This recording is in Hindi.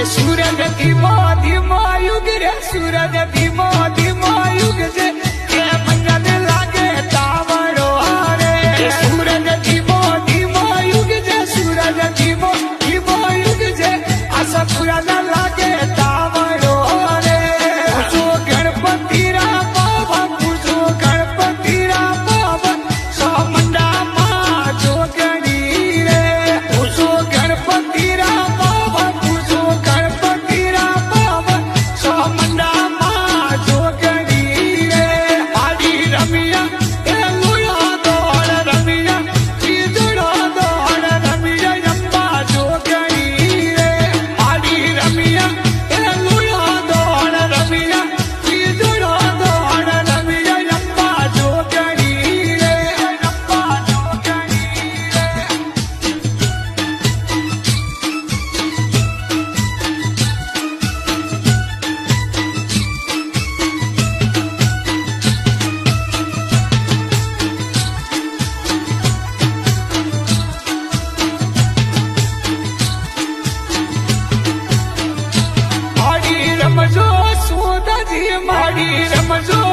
सूरज धीमो धीमो युग रे सूरज धीमो धीमो युग जे के मंगल लागे तावड़ो रे सूरज धीमो धीमो युग जे सूरज धीमो धीमो युग जे आशा पूरा न लागे तावड़ो रे पूछो गणपति रा बाबा पूछो गणपति रा बाबा सामंडा मां जोगणी रे पूछो गणपति रा रमजो